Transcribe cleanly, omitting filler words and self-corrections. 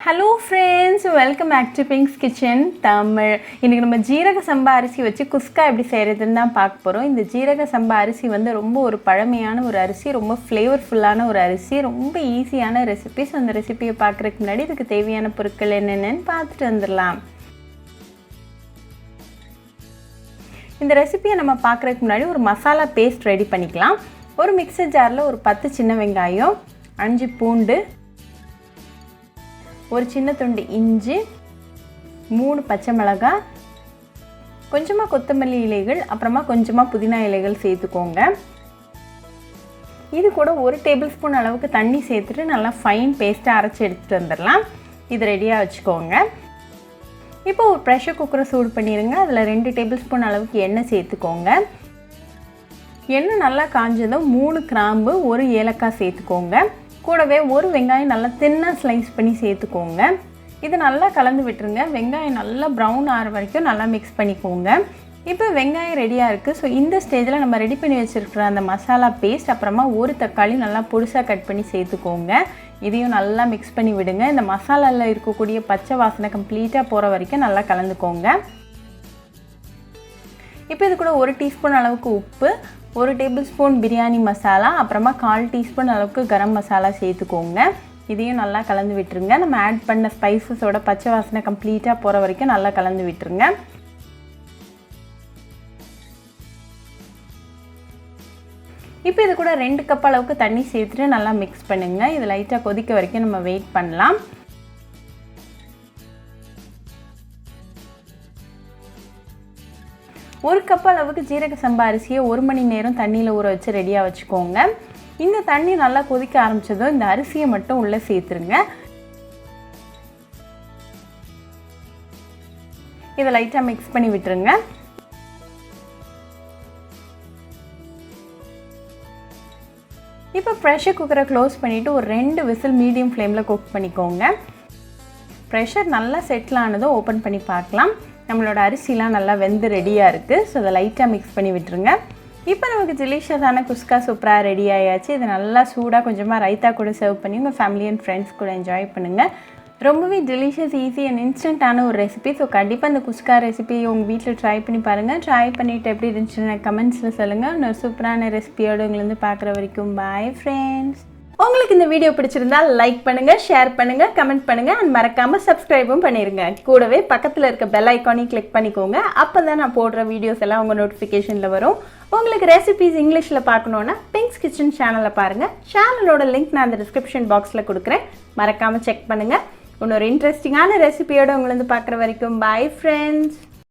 Hello friends, welcome back to Pink's Kitchen Tamil. இன்னைக்கு நம்ம ஜீரக சம்பா அரிசி வச்சு குஸ்கா எப்படி செய்யறதுன்னு தான் பார்க்க போறோம். இந்த ஜீரக சம்பா அரிசி வந்து ரொம்ப ஒரு பழமையான ஒரு அரிசி, ரொம்ப ஃப்ளேவர்ஃபுல்லான ஒரு அரிசி, ரொம்ப ஈஸியான ரெசிபிஸ். அந்த ரெசிபியை பார்க்கறதுக்கு முன்னாடி இதுக்கு தேவையான பொருட்கள் என்னென்னன்னு பார்த்துட்டு வந்துடலாம். இந்த ரெசிபியை நம்ம பார்க்கறதுக்கு முன்னாடி ஒரு மசாலா பேஸ்ட் ரெடி பண்ணிக்கலாம். ஒரு மிக்ஸர் ஜாரில் ஒரு 10 சின்ன வெங்காயம், 5 பூண்டு, ஒரு சின்ன துண்டு இஞ்சி, 3 பச்சை மிளகாய், கொஞ்சமாக கொத்தமல்லி இலைகள், அப்புறமா கொஞ்சமாக புதினா இலைகள் சேர்த்துக்கோங்க. இது கூட 1 டேபிள் ஸ்பூன் அளவுக்கு தண்ணி சேர்த்துட்டு நல்லா ஃபைன் பேஸ்ட்டாக அரைச்சி எடுத்துகிட்டு வந்துடலாம். இது ரெடியாக வச்சுக்கோங்க. இப்போ ஒரு ப்ரெஷர் குக்கரை சூடு பண்ணிடுங்க. அதில் 2 டேபிள் ஸ்பூன் அளவுக்கு எண்ணெய் சேர்த்துக்கோங்க. எண்ணெய் நல்லா காஞ்சதும் 3 கிராம்பு, 1 ஏலக்காய் சேர்த்துக்கோங்க. கூடவே ஒரு வெங்காயம் நல்லா தின்னாக ஸ்லைஸ் பண்ணி சேர்த்துக்கோங்க. இது நல்லா கலந்து விட்டுருங்க. வெங்காயம் நல்லா ப்ரௌன் ஆகிற வரைக்கும் நல்லா மிக்ஸ் பண்ணிக்கோங்க. இப்போ வெங்காயம் ரெடியாக இருக்குது. ஸோ இந்த ஸ்டேஜில் நம்ம ரெடி பண்ணி வச்சுருக்கிற அந்த மசாலா பேஸ்ட், அப்புறமா ஒரு தக்காளி நல்லா பொடிசாக கட் பண்ணி சேர்த்துக்கோங்க. இதையும் நல்லா மிக்ஸ் பண்ணி விடுங்க. இந்த மசாலாவில் இருக்கக்கூடிய பச்சை வாசனை கம்ப்ளீட்டாக போகிற வரைக்கும் நல்லா கலந்துக்கோங்க. இப்போ இது கூட 1 டீஸ்பூன் அளவுக்கு உப்பு, 1 டேபிள் ஸ்பூன் பிரியாணி மசாலா, அப்புறமா 1/4 டீஸ்பூன் அளவுக்கு கரம் மசாலா சேர்த்துக்கோங்க. இதையும் நல்லா கலந்து விட்டுருங்க. நம்ம ஆட் பண்ண ஸ்பைசஸோட பச்சை வாசனை கம்ப்ளீட்டாக போகிற வரைக்கும் நல்லா கலந்து விட்டுருங்க. இப்போ இது கூட 2 கப் அளவுக்கு தண்ணி சேர்த்துட்டு நல்லா மிக்ஸ் பண்ணுங்கள். இது லைட்டாக கொதிக்க வரைக்கும் நம்ம வெயிட் பண்ணலாம். ஒரு கப் அளவுக்கு ஜீரக சம்பா அரிசியை 1 மணி நேரம் தண்ணியில் ஊற வச்சு ரெடியாக வச்சுக்கோங்க. இந்த தண்ணி நல்லா கொதிக்க ஆரம்பித்ததும் இந்த அரிசியை மட்டும் உள்ளே சேர்த்துருங்க. இதை லைட்டாக மிக்ஸ் பண்ணி விட்டுருங்க. இப்போ ப்ரெஷர் குக்கரை க்ளோஸ் பண்ணிவிட்டு ஒரு 2 விசில் மீடியம் ஃப்ளேமில் குக் பண்ணிக்கோங்க. ப்ரெஷர் நல்லா செட்டில் ஆனதும் ஓப்பன் பண்ணி பார்க்கலாம். நம்மளோட அரிசிலாம் நல்லா வெந்து ரெடியாக இருக்குது. ஸோ அதை லைட்டாக மிக்ஸ் பண்ணி விட்டுருங்க. இப்போ நமக்கு டெலிஷியஸான குஸ்கா சூப்பராக ரெடி ஆயாச்சு. இது நல்லா சூடாக கொஞ்சமாக ரைத்தா கூட சர்வ் பண்ணி உங்கள் ஃபேமிலி அண்ட் ஃப்ரெண்ட்ஸ் கூட என்ஜாய் பண்ணுங்கள். ரொம்பவே டெலிஷியஸ், ஈஸி அண்ட் இன்ஸ்டண்ட்டான ஒரு ரெசிபி. ஸோ கண்டிப்பாக இந்த குஸ்கா ரெசிபி உங்கள் வீட்டில் ட்ரை பண்ணி பாருங்கள். ட்ரை பண்ணிவிட்டு எப்படி இருந்துச்சுன்னு கமெண்ட்ஸில் சொல்லுங்கள். இன்னொரு சூப்பரான ரெசிபியோடு உங்களை பார்க்குற வரைக்கும் பாய் ஃப்ரெண்ட்ஸ். உங்களுக்கு இந்த வீடியோ பிடிச்சிருந்தா லைக் பண்ணுங்க, ஷேர் பண்ணுங்க, கமெண்ட் பண்ணுங்க அண்ட் மறக்காம சப்ஸ்கிரைபும் பண்ணிருங்க. கூடவே பக்கத்தில் இருக்க பெல் ஐக்கானையும் கிளிக் பண்ணிக்கோங்க. அப்பதான் நான் போடுற வீடியோஸ் எல்லாம் உங்க நோட்டிஃபிகேஷன்ல வரும். உங்களுக்கு ரெசிபிஸ் இங்கிலீஷ்ல பார்க்கணும்னா பிங்க்ஸ் கிச்சன் சேனலை பாருங்க. சேனலோட லிங்க் நான் அந்த டிஸ்கிரிப்ஷன் பாக்ஸ்ல கொடுக்குறேன். மறக்காம செக் பண்ணுங்க. இன்னொரு இன்ட்ரெஸ்டிங்கான ரெசிபியோட உங்களை பார்க்குற வரைக்கும் பாய் ஃப்ரெண்ட்ஸ்.